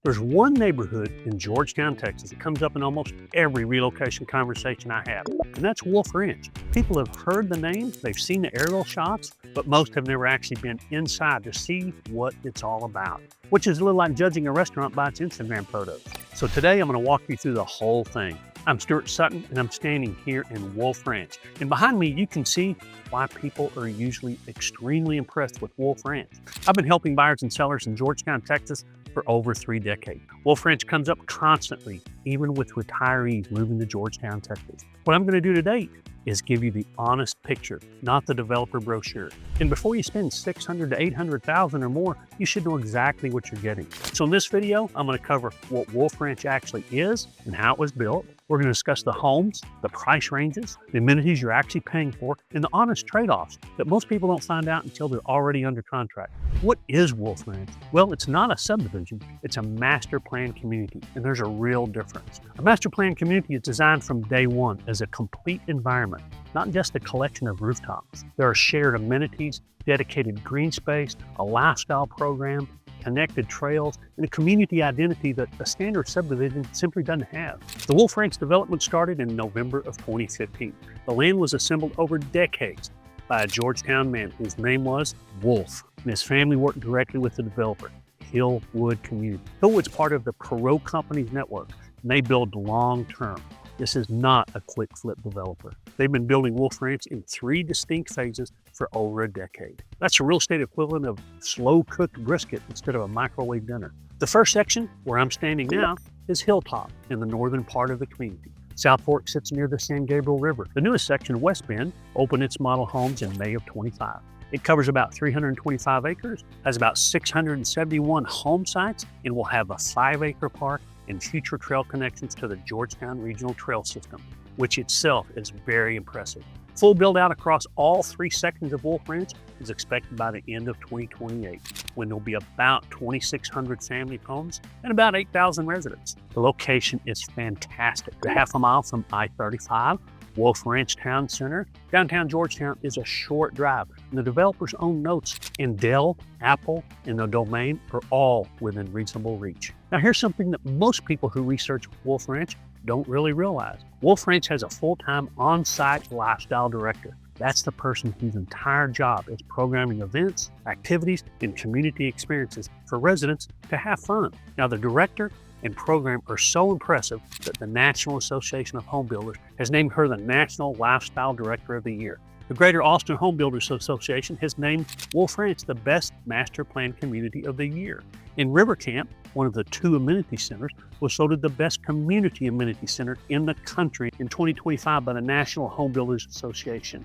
There's one neighborhood in Georgetown, Texas that comes up in almost every relocation conversation I have, and that's Wolf Ranch. People have heard the name, they've seen the aerial shots, but most have never actually been inside to see what it's all about, which is a little like judging a restaurant by its Instagram photos. So today I'm going to walk you through the whole thing. I'm Stuart Sutton, and I'm standing here in Wolf Ranch. And behind me, you can see why people are usually extremely impressed with Wolf Ranch. I've been helping buyers and sellers in Georgetown, Texas for over 3 decades. Wolf Ranch comes up constantly, even with retirees moving to Georgetown, Texas. What I'm going to do today is give you the honest picture, not the developer brochure. And before you spend $600,000 to $800,000 or more, you should know exactly what you're getting. So in this video, I'm going to cover what Wolf Ranch actually is and how it was built. We're going to discuss the homes, the price ranges, the amenities you're actually paying for, and the honest trade-offs that most people don't find out until they're already under contract. What is Wolf Ranch? Well, it's not a subdivision, it's a master plan community, and there's a real difference. A master plan community is designed from day one as a complete environment, not just a collection of rooftops. There are shared amenities, dedicated green space, a lifestyle program, connected trails, and a community identity that a standard subdivision simply doesn't have. The Wolf Ranch development started in November of 2015. The land was assembled over decades by a Georgetown man whose name was Wolf, and his family worked directly with the developer, Hillwood Community. Hillwood's part of the Perot Company's network, and they build long-term. This is not a quick flip developer. They've been building Wolf Ranch in 3 distinct phases for over a decade. That's a real estate equivalent of slow-cooked brisket instead of a microwave dinner. The first section, where I'm standing now, is Hilltop in the northern part of the community. South Fork sits near the San Gabriel River. The newest section, West Bend, opened its model homes in May of 25. It covers about 325 acres, has about 671 home sites, and will have a 5-acre park and future trail connections to the Georgetown Regional Trail System, which itself is very impressive. Full build out across all 3 sections of Wolf Ranch is expected by the end of 2028, when there'll be about 2,600 family homes and about 8,000 residents. The location is fantastic. A half a mile from I-35, Wolf Ranch Town Center. Downtown Georgetown is a short drive, and the developer's own notes in Dell, Apple, and the Domain are all within reasonable reach. Now here's something that most people who research Wolf Ranch don't really realize. Wolf Ranch has a full-time on-site lifestyle director. That's the person whose entire job is programming events, activities, and community experiences for residents to have fun. Now the director and program are so impressive that the National Association of Home Builders has named her the National Lifestyle Director of the Year. The Greater Austin Home Builders Association has named Wolf Ranch the best master plan community of the year. In River Camp, one of the 2 amenity centers, was voted the best community amenity center in the country in 2025 by the National Home Builders Association.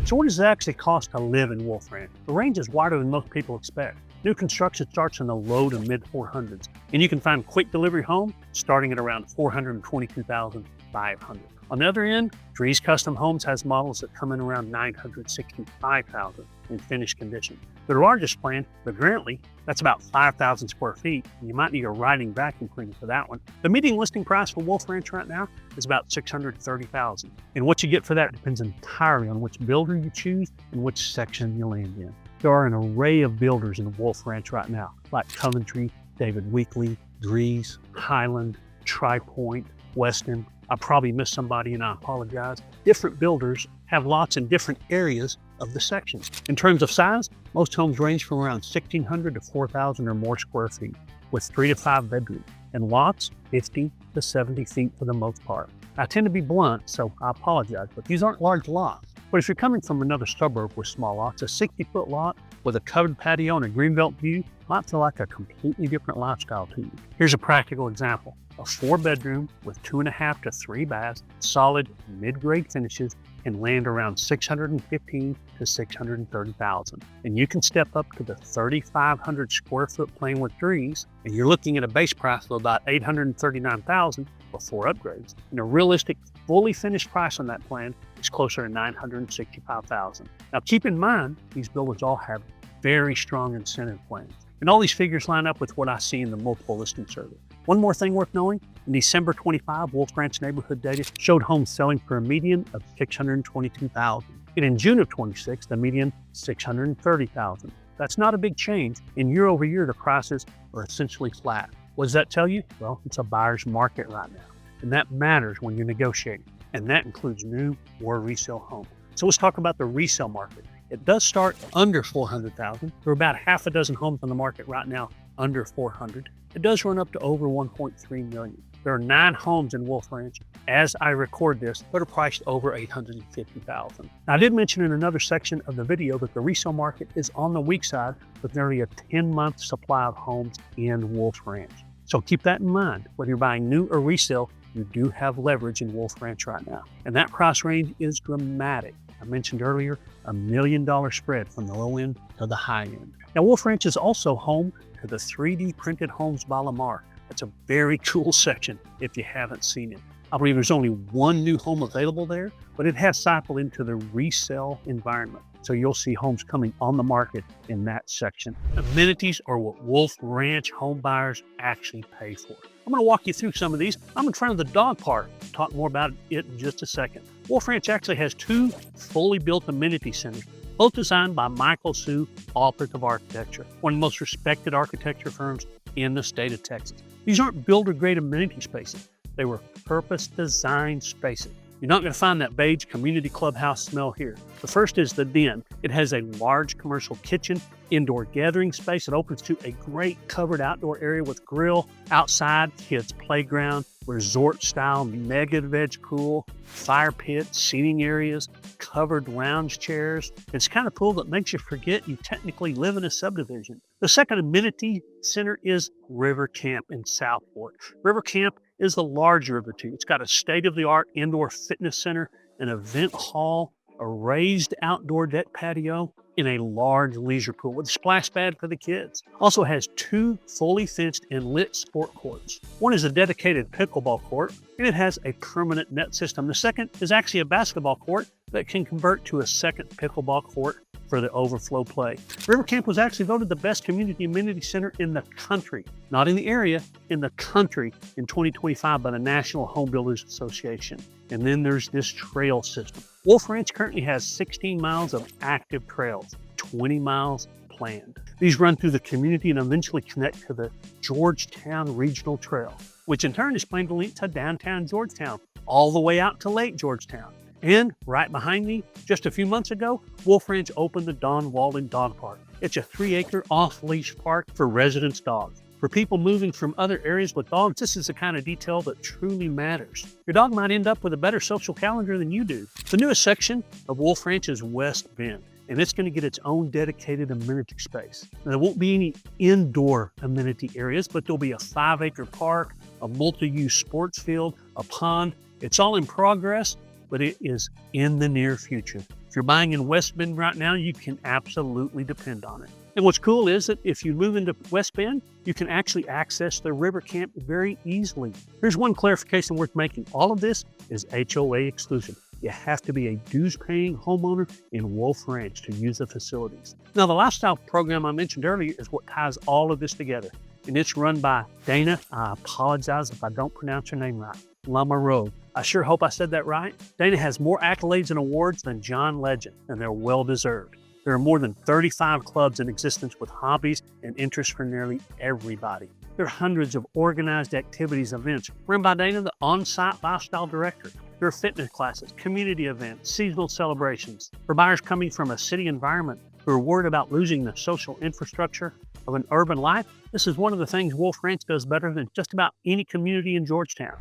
So what does it actually cost to live in Wolf Ranch? The range is wider than most people expect. New construction starts in the low to mid 400s, and you can find quick delivery home starting at around $422,500. On the other end, Drees Custom Homes has models that come in around $965,000 in finished condition. Their largest plan, the Grantley, that's about 5,000 square feet, and you might need a riding vacuum cleaner for that one. The median listing price for Wolf Ranch right now is about $630,000, and what you get for that depends entirely on which builder you choose and which section you land in. There are an array of builders in Wolf Ranch right now, like Coventry, David Weekley, Drees, Highland, Tri-Point, Weston. I probably missed somebody and I apologize. Different builders have lots in different areas of the sections. In terms of size, most homes range from around 1,600 to 4,000 or more square feet, with 3 to 5 bedrooms, and lots 50 to 70 feet for the most part. I tend to be blunt, so I apologize, but these aren't large lots. But if you're coming from another suburb with small lots, a 60-foot lot with a covered patio and a greenbelt view might feel like a completely different lifestyle to you. Here's a practical example. A 4-bedroom with 2.5 to 3 baths, solid mid-grade finishes, can land around $615,000 to $630,000. And you can step up to the 3,500 square foot plan with Drees, and you're looking at a base price of about $839,000 before upgrades. And a realistic, fully finished price on that plan is closer to $965,000. Now keep in mind, these builders all have very strong incentive plans. And all these figures line up with what I see in the multiple listing survey. One more thing worth knowing, in December 25, Wolf Ranch neighborhood data showed homes selling for a median of $622,000. And in June of 26, the median $630,000. That's not a big change, and year over year, the prices are essentially flat. What does that tell you? Well, it's a buyer's market right now, and that matters when you're negotiating, and that includes new or resale homes. So let's talk about the resale market. It does start under $400,000. There are about half a dozen homes on the market right now under $400,000. It does run up to over $1.3 million. There are 9 homes in Wolf Ranch, as I record this, that are priced over $850,000. Now, I did mention in another section of the video that the resale market is on the weak side with nearly a 10-month supply of homes in Wolf Ranch. So keep that in mind. Whether you're buying new or resale, you do have leverage in Wolf Ranch right now. And that price range is dramatic. I mentioned earlier, $1 million spread from the low end to the high end. Now, Wolf Ranch is also home to the 3D printed homes by Lamar. That's a very cool section if you haven't seen it. I believe there's only one new home available there, but it has cycled into the resale environment. So you'll see homes coming on the market in that section. Amenities are what Wolf Ranch home buyers actually pay for. I'm going to walk you through some of these. I'm in front of the dog park. I'll talk more about it in just a second. Wolf Ranch actually has 2 fully built amenity centers, both designed by Michael Sue, author of architecture, one of the most respected architecture firms in the state of Texas. These aren't builder-grade amenity spaces. They were purpose-designed spaces. You're not going to find that beige community clubhouse smell here. The first is the Den. It has a large commercial kitchen, indoor gathering space. It opens to a great covered outdoor area with grill, outside kids playground, resort-style mega veg pool, fire pit, seating areas, covered lounge chairs. It's kind of pool that makes you forget you technically live in a subdivision. The second amenity center is River Camp in Southport. River Camp is the larger of the two. It's got a state-of-the-art indoor fitness center, an event hall, a raised outdoor deck patio, and a large leisure pool with a splash pad for the kids. Also has 2 fully fenced and lit sport courts. One is a dedicated pickleball court, and it has a permanent net system. The second is actually a basketball court that can convert to a second pickleball court for the overflow play. River Camp was actually voted the best community amenity center in the country, not in the area, in the country in 2025 by the National Home Builders Association. And then there's this trail system. Wolf Ranch currently has 16 miles of active trails, 20 miles planned. These run through the community and eventually connect to the Georgetown Regional Trail, which in turn is planned to link to downtown Georgetown, all the way out to Lake Georgetown. And right behind me, just a few months ago, Wolf Ranch opened the Don Walden Dog Park. It's a 3-acre off-leash park for residents' dogs. For people moving from other areas with dogs, this is the kind of detail that truly matters. Your dog might end up with a better social calendar than you do. The newest section of Wolf Ranch is West Bend, and it's going to get its own dedicated amenity space. Now, there won't be any indoor amenity areas, but there'll be a 5-acre park, a multi-use sports field, a pond. It's all in progress, but it is in the near future. If you're buying in West Bend right now, you can absolutely depend on it. And what's cool is that if you move into West Bend, you can actually access the River Camp very easily. Here's one clarification worth making. All of this is HOA exclusive. You have to be a dues-paying homeowner in Wolf Ranch to use the facilities. Now, the lifestyle program I mentioned earlier is what ties all of this together, and it's run by Dana. I apologize if I don't pronounce her name right. Lamoureux. I sure hope I said that right. Dana has more accolades and awards than John Legend, and they're well-deserved. There are more than 35 clubs in existence with hobbies and interests for nearly everybody. There are hundreds of organized activities, events, run by Dana, the on-site lifestyle director. There are fitness classes, community events, seasonal celebrations. For buyers coming from a city environment who are worried about losing the social infrastructure of an urban life, this is one of the things Wolf Ranch does better than just about any community in Georgetown.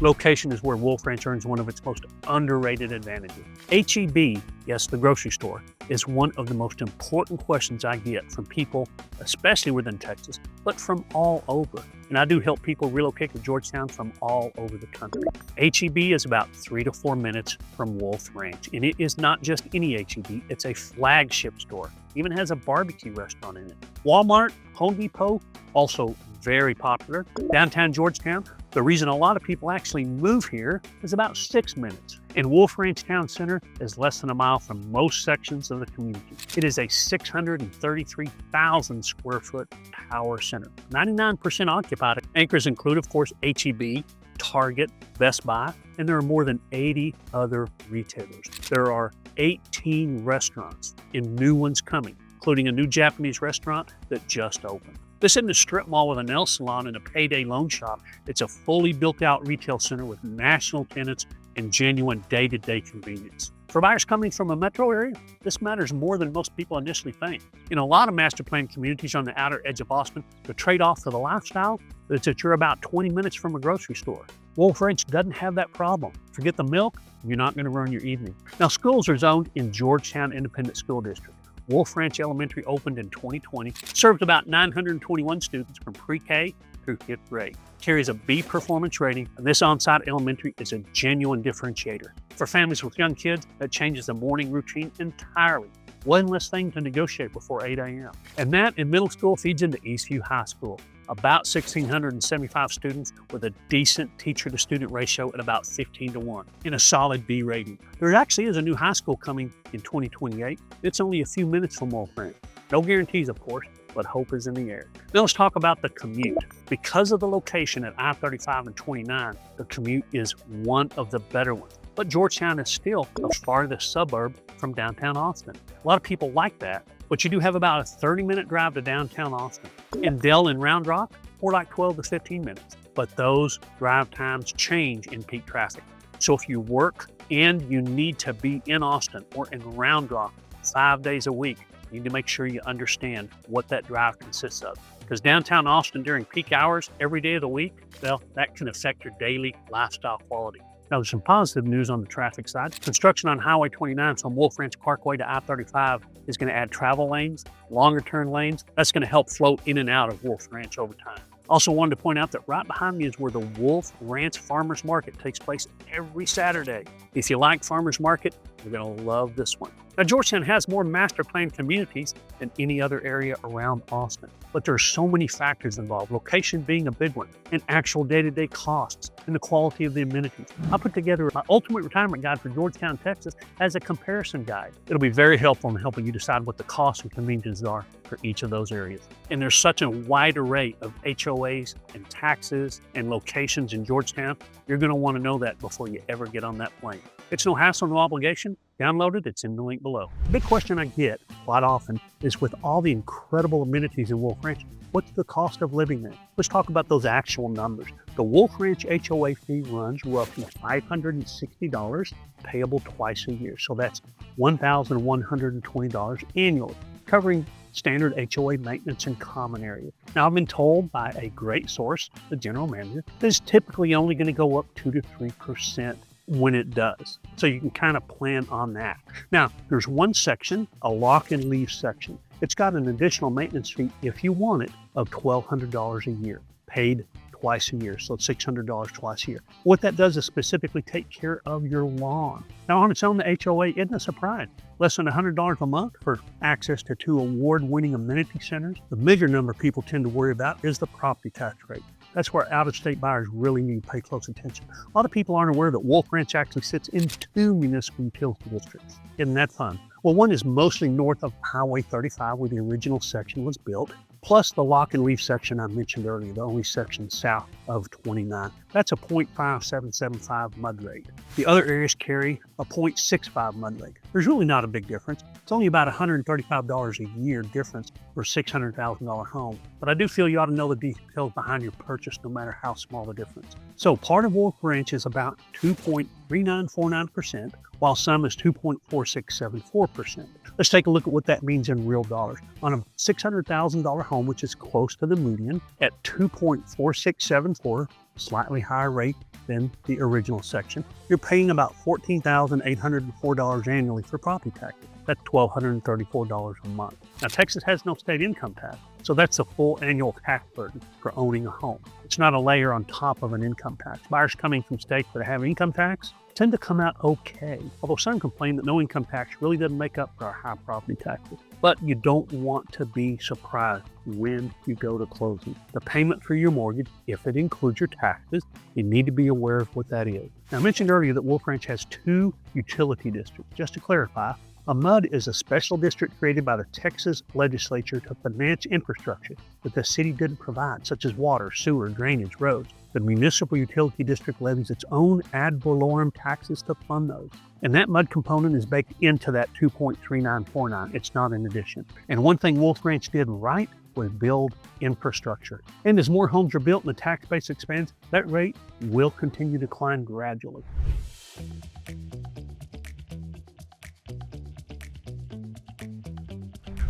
Location is where Wolf Ranch earns one of its most underrated advantages. H-E-B, yes, the grocery store, is one of the most important questions I get from people, especially within Texas, but from all over. And I do help people relocate to Georgetown from all over the country. H-E-B is about 3 to 4 minutes from Wolf Ranch. And it is not just any H-E-B, it's a flagship store. It even has a barbecue restaurant in it. Walmart, Home Depot, also very popular. Downtown Georgetown, The reason a lot of people actually move here is about 6 minutes. And Wolf Ranch Town Center is less than a mile from most sections of the community. It is a 633,000 square foot power center, 99% occupied. Anchors include, of course, H-E-B, Target, Best Buy, and there are more than 80 other retailers. There are 18 restaurants and new ones coming, including a new Japanese restaurant that just opened. This isn't a strip mall with a nail salon and a payday loan shop. It's a fully built out retail center with national tenants and genuine day-to-day convenience. For buyers coming from a metro area, this matters more than most people initially think. In a lot of master plan communities on the outer edge of Austin, the trade-off for the lifestyle is that you're about 20 minutes from a grocery store. Wolf Ranch doesn't have that problem. Forget the milk, you're not going to ruin your evening. Now, schools are zoned in Georgetown Independent School District. Wolf Ranch Elementary opened in 2020, served about 921 students from pre-K through 5th grade. Carries a B performance rating, and this on-site elementary is a genuine differentiator. For families with young kids, that changes the morning routine entirely. One less thing to negotiate before 8 a.m. And that in middle school feeds into Eastview High School. About 1,675 students with a decent teacher-to-student ratio at about 15-1 in a solid B rating. There actually is a new high school coming in 2028. It's only a few minutes from Wolf Ranch. No guarantees, of course, but hope is in the air. Now let's talk about the commute. Because of the location at I-35 and 29, the commute is one of the better ones. But Georgetown is still the farthest suburb from downtown Austin. A lot of people like that, but you do have about a 30-minute drive to downtown Austin. In Dell and Round Rock, more like 12 to 15 minutes. But those drive times change in peak traffic. So if you work and you need to be in Austin or in Round Rock 5 days a week, you need to make sure you understand what that drive consists of. Because downtown Austin during peak hours, every day of the week, well, that can affect your daily lifestyle quality. Now, there's some positive news on the traffic side. Construction on Highway 29 from Wolf Ranch Parkway to I-35 is going to add travel lanes, longer turn lanes. That's going to help flow in and out of Wolf Ranch over time. Also wanted to point out that right behind me is where the Wolf Ranch Farmers Market takes place every Saturday. If you like farmers market, you're going to love this one. Now, Georgetown has more master plan communities than any other area around Austin, but there are so many factors involved, location being a big one, and actual day-to-day costs, and the quality of the amenities. I put together my ultimate retirement guide for Georgetown, Texas as a comparison guide. It'll be very helpful in helping you decide what the costs and conveniences are for each of those areas. And there's such a wide array of HOAs and taxes and locations in Georgetown, you're going to want to know that before you ever get on that plane. It's no hassle, no obligation. Download it, it's in the link below. The big question I get quite often is, with all the incredible amenities in Wolf Ranch, what's the cost of living there? Let's talk about those actual numbers. The Wolf Ranch HOA fee runs roughly $560, payable twice a year. So that's $1,120 annually, covering standard HOA maintenance and common areas. Now, I've been told by a great source, the general manager, that it's typically only going to go up 2 to 3% when it does. So you can kind of plan on that. Now, there's one section, a lock and leave section. It's got an additional maintenance fee, if you want it, of $1,200 a year, paid twice a year. So it's $600 twice a year. What that does is specifically take care of your lawn. Now, on its own, the HOA isn't a surprise. Less than $100 a month for access to 2 award-winning amenity centers. The bigger number people tend to worry about is the property tax rate. That's where out-of-state buyers really need to pay close attention. A lot of people aren't aware that Wolf Ranch actually sits in 2 municipal utility districts. Isn't that fun? Well, one is mostly north of Highway 35, where the original section was built, plus the lock and leave section I mentioned earlier, the only section south of 29. That's a 0.5775 mud rate. The other areas carry a 0.65 mud rate. There's really not a big difference. It's only about $135 a year difference for a $600,000 home. But I do feel you ought to know the details behind your purchase, no matter how small the difference. So part of Wolf Ranch is about 2.3949%, while some is 2.4674%. Let's take a look at what that means in real dollars. On a $600,000 home, which is close to the median, at 2.4674, slightly higher rate than the original section, you're paying about $14,804 annually for property taxes. That's $1,234 a month. Now, Texas has no state income tax, so that's the full annual tax burden for owning a home. It's not a layer on top of an income tax. Buyers coming from states that have income tax, tend to come out okay, although some complain that no income tax really doesn't make up for our high property taxes. But you don't want to be surprised when you go to closing. The payment for your mortgage, if it includes your taxes, you need to be aware of what that is. Now, I mentioned earlier that Wolf Ranch has 2 utility districts. Just to clarify, a MUD is a special district created by the Texas legislature to finance infrastructure that the city didn't provide, such as water, sewer, drainage, roads. The municipal utility district levies its own ad valorem taxes to fund those. And that MUD component is baked into that 2.3949. It's not in addition. And one thing Wolf Ranch did right was build infrastructure. And as more homes are built and the tax base expands, that rate will continue to climb gradually.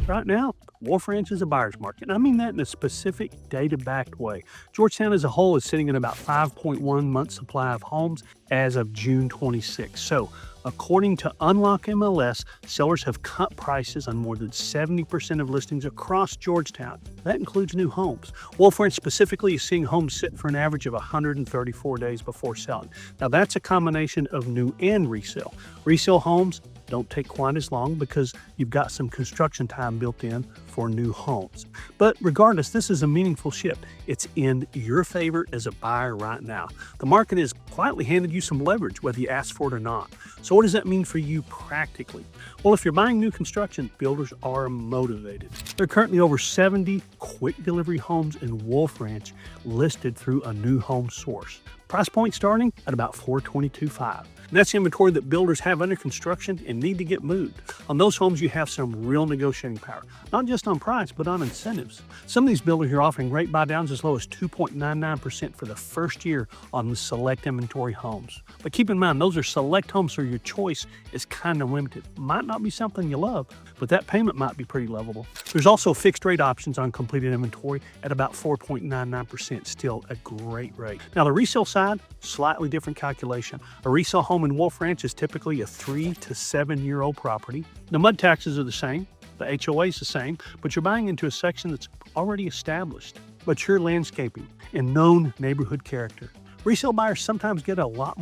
Right now, Wolf Ranch is a buyer's market, and I mean that in a specific data-backed way. Georgetown as a whole is sitting at about 5.1 months supply of homes as of June 26. So, according to Unlock MLS, sellers have cut prices on more than 70% of listings across Georgetown. That includes new homes. Wolf Ranch specifically is seeing homes sit for an average of 134 days before selling. Now, that's a combination of new and resale. Resale homes don't take quite as long because you've got some construction time built in for new homes. But regardless, this is a meaningful shift. It's in your favor as a buyer right now. The market has quietly handed you some leverage, whether you ask for it or not. So what does that mean for you practically? Well, if you're buying new construction, builders are motivated. There are currently over 70 quick delivery homes in Wolf Ranch listed through a new home source. Price point starting at about $422,500. And that's inventory that builders have under construction and need to get moved. On those homes, you have some real negotiating power, not just on price, but on incentives. Some of these builders are offering rate buy downs as low as 2.99% for the first year on the select inventory homes. But keep in mind, those are select homes, so your choice is kind of limited. Might not be something you love, but that payment might be pretty lovable. There's also fixed rate options on completed inventory at about 4.99%, still a great rate. Now the resale side, slightly different calculation. A resale home in Wolf Ranch is typically a 3 to 7 year old property. The MUD taxes are the same, the HOA is the same, but you're buying into a section that's already established, mature landscaping, and known neighborhood character. Resale buyers sometimes get a lot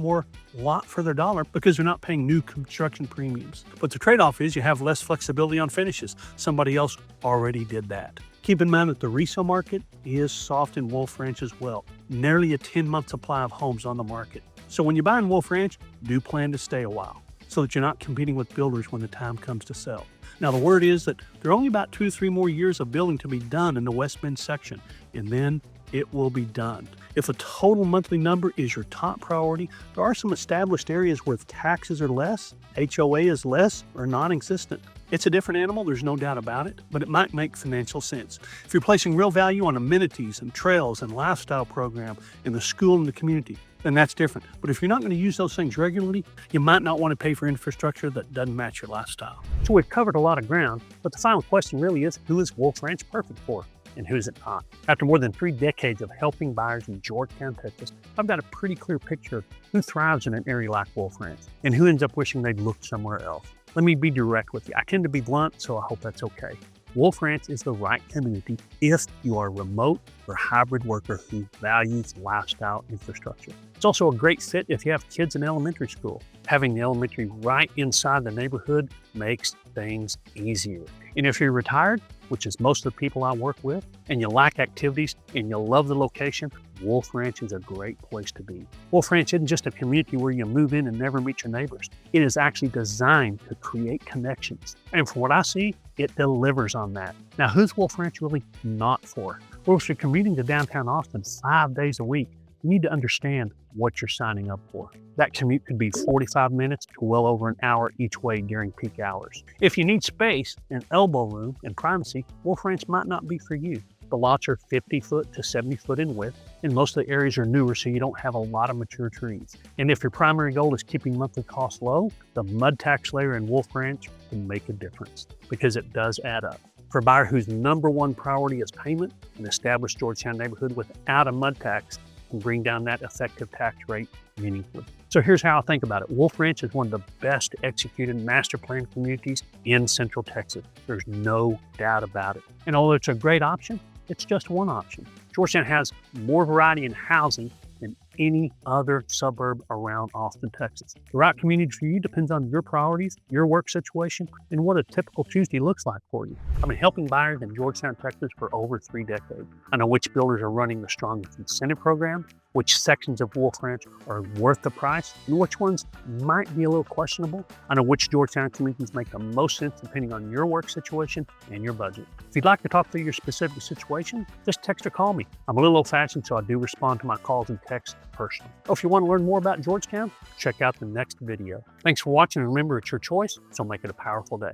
for their dollar because they're not paying new construction premiums. But the trade-off is you have less flexibility on finishes. Somebody else already did that. Keep in mind that the resale market is soft in Wolf Ranch as well. Nearly a 10-month supply of homes on the market. So when you buy in Wolf Ranch, do plan to stay a while so that you're not competing with builders when the time comes to sell. Now the word is that there are only about 2 to 3 more years of building to be done in the West Bend section, and then it will be done. If a total monthly number is your top priority, there are some established areas where taxes are less, HOA is less, or non-existent. It's a different animal, there's no doubt about it, but it might make financial sense. If you're placing real value on amenities and trails and lifestyle program in the school and the community, then that's different. But if you're not going to use those things regularly, you might not want to pay for infrastructure that doesn't match your lifestyle. So we've covered a lot of ground, but the final question really is, who is Wolf Ranch perfect for? And who's it not? After more than 3 decades of helping buyers in Georgetown, Texas, I've got a pretty clear picture of who thrives in an area like Wolf Ranch and who ends up wishing they'd looked somewhere else. Let me be direct with you. I tend to be blunt, so I hope that's okay. Wolf Ranch is the right community if you are a remote or hybrid worker who values lifestyle infrastructure. It's also a great fit if you have kids in elementary school. Having the elementary right inside the neighborhood makes things easier. And if you're retired, which is most of the people I work with, and you like activities and you love the location, Wolf Ranch is a great place to be. Wolf Ranch isn't just a community where you move in and never meet your neighbors. It is actually designed to create connections. And from what I see, it delivers on that. Now, who's Wolf Ranch really not for? Well, if you're commuting to downtown Austin 5 days a week, you need to understand what you're signing up for. That commute could be 45 minutes to well over an hour each way during peak hours. If you need space and elbow room and privacy, Wolf Ranch might not be for you. The lots are 50 foot to 70 foot in width, and most of the areas are newer, so you don't have a lot of mature trees. And if your primary goal is keeping monthly costs low, the MUD tax layer in Wolf Ranch can make a difference because it does add up. For a buyer whose #1 priority is payment, an established Georgetown neighborhood without a MUD tax can bring down that effective tax rate meaningfully. So here's how I think about it. Wolf Ranch is one of the best executed master plan communities in Central Texas. There's no doubt about it. And although it's a great option, it's just one option. Georgetown has more variety in housing than any other suburb around Austin, Texas. The right community for you depends on your priorities, your work situation, and what a typical Tuesday looks like for you. I've been helping buyers in Georgetown, Texas for over 3 decades. I know which builders are running the strongest incentive program, which sections of Wolf Ranch are worth the price, and which ones might be a little questionable. I know which Georgetown communities make the most sense depending on your work situation and your budget. If you'd like to talk through your specific situation, just text or call me. I'm a little old-fashioned, so I do respond to my calls and texts personally. Oh, if you want to learn more about Georgetown, check out the next video. Thanks for watching, and remember, it's your choice, so make it a powerful day.